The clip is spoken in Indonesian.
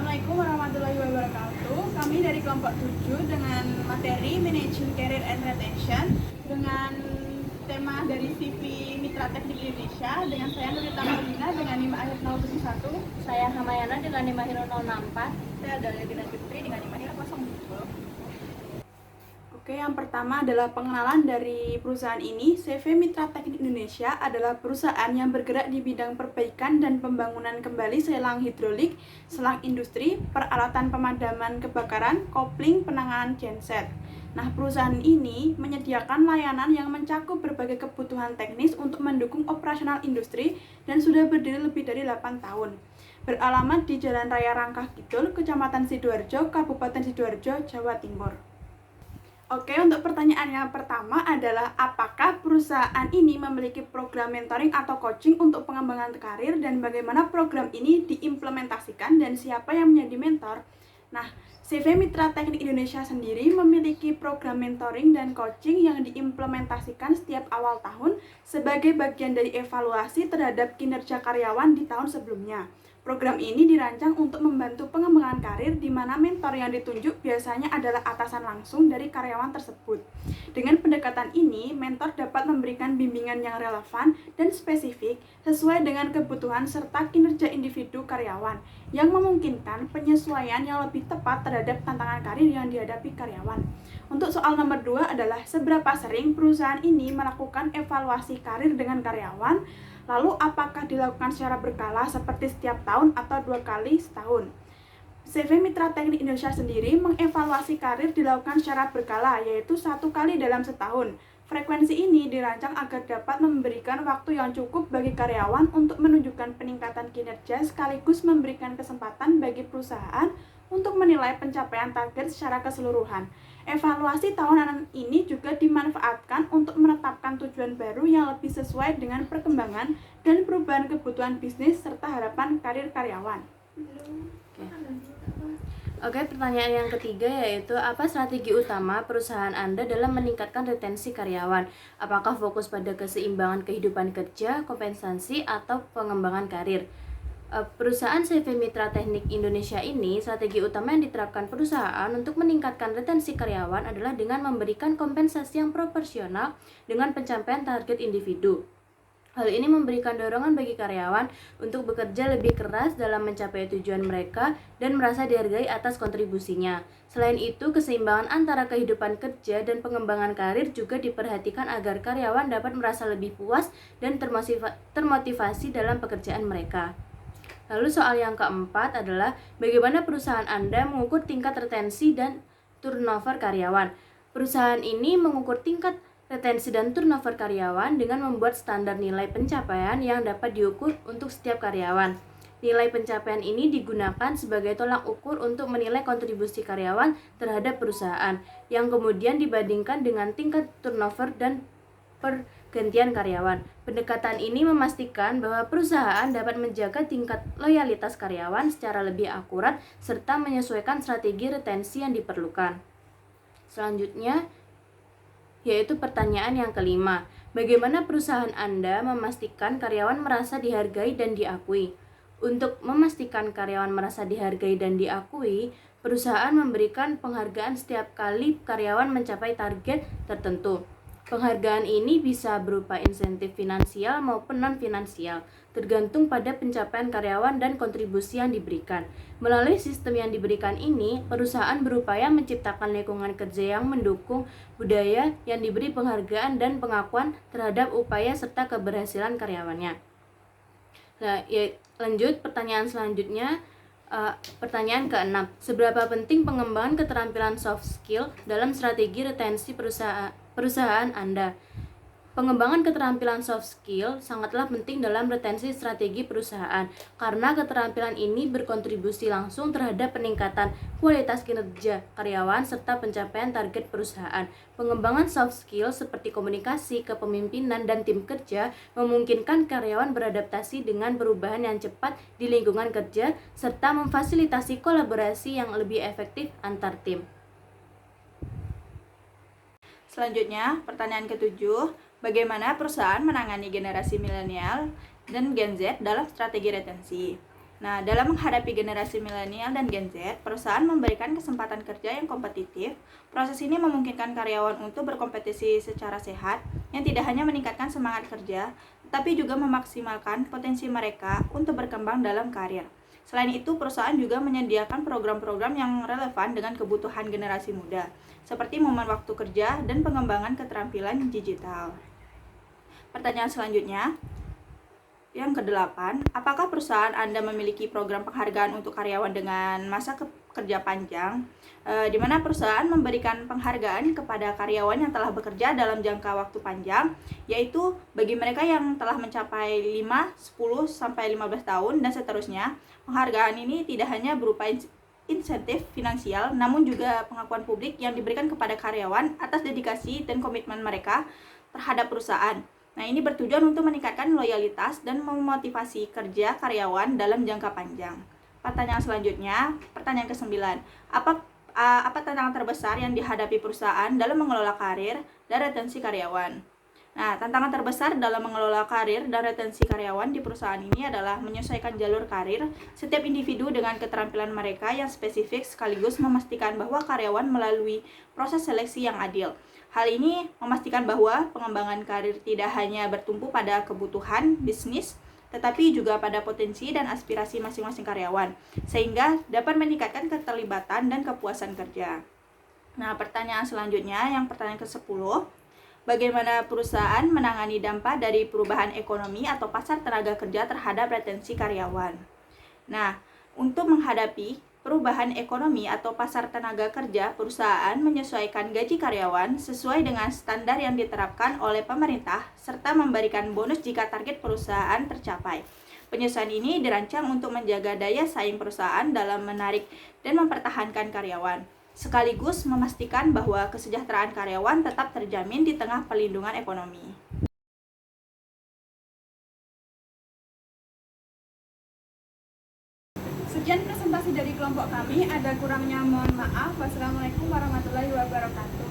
Assalamualaikum warahmatullahi wabarakatuh. Kami dari kelompok 7 dengan materi Managing Career and Retention dengan tema dari CV Mitra Teknik Indonesia dengan saya Nurita Marlina dengan NIM akhir 071. Saya Hamayana dengan NIM akhir 064. Saya Dalia Dina Fitri dengan NIM akhir 070. Oke, yang pertama adalah pengenalan dari perusahaan ini. CV Mitra Teknik Indonesia adalah perusahaan yang bergerak di bidang perbaikan dan pembangunan kembali selang hidrolik, selang industri, peralatan pemadaman kebakaran, kopling, penanganan genset. Nah, perusahaan ini menyediakan layanan yang mencakup berbagai kebutuhan teknis untuk mendukung operasional industri dan sudah berdiri lebih dari 8 tahun. Beralamat di Jalan Raya Rangkah Kidul, Kecamatan Sidoarjo, Kabupaten Sidoarjo, Jawa Timur. Oke, untuk pertanyaan yang pertama adalah apakah perusahaan ini memiliki program mentoring atau coaching untuk pengembangan karir dan bagaimana program ini diimplementasikan dan siapa yang menjadi mentor? Nah, CV Mitra Teknik Indonesia sendiri memiliki program mentoring dan coaching yang diimplementasikan setiap awal tahun sebagai bagian dari evaluasi terhadap kinerja karyawan di tahun sebelumnya. Program ini dirancang untuk membantu pengembangan karir di mana mentor yang ditunjuk biasanya adalah atasan langsung dari karyawan tersebut. Dengan pendekatan ini, mentor dapat memberikan bimbingan yang relevan dan spesifik sesuai dengan kebutuhan serta kinerja individu karyawan yang memungkinkan penyesuaian yang lebih tepat terhadap tantangan karir yang dihadapi karyawan. Untuk soal nomor 2 adalah seberapa sering perusahaan ini melakukan evaluasi karir dengan karyawan. Lalu apakah dilakukan secara berkala seperti setiap tahun atau 2 kali setahun? CV Mitra Teknik Indonesia sendiri mengevaluasi karir dilakukan secara berkala, yaitu 1 kali dalam setahun. Frekuensi ini dirancang agar dapat memberikan waktu yang cukup bagi karyawan untuk menunjukkan peningkatan kinerja sekaligus memberikan kesempatan bagi perusahaan untuk menilai pencapaian target secara keseluruhan. Evaluasi tahunan ini juga dimanfaatkan untuk menetapkan tujuan baru yang lebih sesuai dengan perkembangan dan perubahan kebutuhan bisnis serta harapan karir karyawan. Oke, pertanyaan yang ketiga yaitu apa strategi utama perusahaan Anda dalam meningkatkan retensi karyawan? Apakah fokus pada keseimbangan kehidupan kerja, kompensasi, atau pengembangan karir? Perusahaan CV Mitra Teknik Indonesia ini, strategi utama yang diterapkan perusahaan untuk meningkatkan retensi karyawan adalah dengan memberikan kompensasi yang proporsional dengan pencapaian target individu. Hal ini memberikan dorongan bagi karyawan untuk bekerja lebih keras dalam mencapai tujuan mereka dan merasa dihargai atas kontribusinya. Selain itu, keseimbangan antara kehidupan kerja dan pengembangan karir juga diperhatikan agar karyawan dapat merasa lebih puas dan termotivasi dalam pekerjaan mereka. Lalu soal yang keempat adalah bagaimana perusahaan Anda mengukur tingkat retensi dan turnover karyawan. Perusahaan ini mengukur tingkat retensi dan turnover karyawan dengan membuat standar nilai pencapaian yang dapat diukur untuk setiap karyawan. Nilai pencapaian ini digunakan sebagai tolak ukur untuk menilai kontribusi karyawan terhadap perusahaan, yang kemudian dibandingkan dengan tingkat turnover dan pergantian karyawan. Pendekatan ini memastikan bahwa perusahaan dapat menjaga tingkat loyalitas karyawan secara lebih akurat serta menyesuaikan strategi retensi yang diperlukan. Selanjutnya, yaitu pertanyaan yang kelima. Bagaimana perusahaan Anda memastikan karyawan merasa dihargai dan diakui? Untuk memastikan karyawan merasa dihargai dan diakui, perusahaan memberikan penghargaan setiap kali karyawan mencapai target tertentu. Penghargaan ini bisa berupa insentif finansial maupun non-finansial, tergantung pada pencapaian karyawan dan kontribusi yang diberikan. Melalui sistem yang diberikan ini, perusahaan berupaya menciptakan lingkungan kerja yang mendukung budaya yang diberi penghargaan dan pengakuan terhadap upaya serta keberhasilan karyawannya. Nah, lanjut pertanyaan selanjutnya. Pertanyaan ke-6, seberapa penting pengembangan keterampilan soft skill dalam strategi retensi perusahaan Anda? Pengembangan keterampilan soft skill sangatlah penting dalam retensi strategi perusahaan karena keterampilan ini berkontribusi langsung terhadap peningkatan kualitas kinerja karyawan serta pencapaian target perusahaan. Pengembangan soft skill seperti komunikasi, kepemimpinan, dan tim kerja memungkinkan karyawan beradaptasi dengan perubahan yang cepat di lingkungan kerja serta memfasilitasi kolaborasi yang lebih efektif antar tim. Selanjutnya, pertanyaan ke-7. Bagaimana perusahaan menangani generasi milenial dan Gen Z dalam strategi retensi? Nah, dalam menghadapi generasi milenial dan Gen Z, perusahaan memberikan kesempatan kerja yang kompetitif. Proses ini memungkinkan karyawan untuk berkompetisi secara sehat, yang tidak hanya meningkatkan semangat kerja, tetapi juga memaksimalkan potensi mereka untuk berkembang dalam karir. Selain itu, perusahaan juga menyediakan program-program yang relevan dengan kebutuhan generasi muda, seperti momen waktu kerja dan pengembangan keterampilan digital. Pertanyaan selanjutnya, yang kedelapan, apakah perusahaan Anda memiliki program penghargaan untuk karyawan dengan masa kerja panjang, di mana perusahaan memberikan penghargaan kepada karyawan yang telah bekerja dalam jangka waktu panjang, yaitu bagi mereka yang telah mencapai 5, 10, sampai 15 tahun, dan seterusnya. Penghargaan ini tidak hanya berupa insentif finansial, namun juga pengakuan publik yang diberikan kepada karyawan atas dedikasi dan komitmen mereka terhadap perusahaan. Nah, ini bertujuan untuk meningkatkan loyalitas dan memotivasi kerja karyawan dalam jangka panjang. Pertanyaan selanjutnya, pertanyaan ke-9. Apa tantangan terbesar yang dihadapi perusahaan dalam mengelola karir dan retensi karyawan? Nah, tantangan terbesar dalam mengelola karir dan retensi karyawan di perusahaan ini adalah menyesuaikan jalur karir setiap individu dengan keterampilan mereka yang spesifik, sekaligus memastikan bahwa karyawan melalui proses seleksi yang adil. Hal ini memastikan bahwa pengembangan karir tidak hanya bertumpu pada kebutuhan bisnis, tetapi juga pada potensi dan aspirasi masing-masing karyawan, sehingga dapat meningkatkan keterlibatan dan kepuasan kerja. Nah, pertanyaan selanjutnya, yang pertanyaan ke-10, bagaimana perusahaan menangani dampak dari perubahan ekonomi atau pasar tenaga kerja terhadap retensi karyawan? Nah, untuk menghadapi perubahan ekonomi atau pasar tenaga kerja, perusahaan menyesuaikan gaji karyawan sesuai dengan standar yang diterapkan oleh pemerintah, serta memberikan bonus jika target perusahaan tercapai. Penyesuaian ini dirancang untuk menjaga daya saing perusahaan dalam menarik dan mempertahankan karyawan, sekaligus memastikan bahwa kesejahteraan karyawan tetap terjamin di tengah pelindungan ekonomi. Sekian presentasi dari kelompok kami. Ada kurangnya mohon maaf. Wassalamualaikum warahmatullahi wabarakatuh.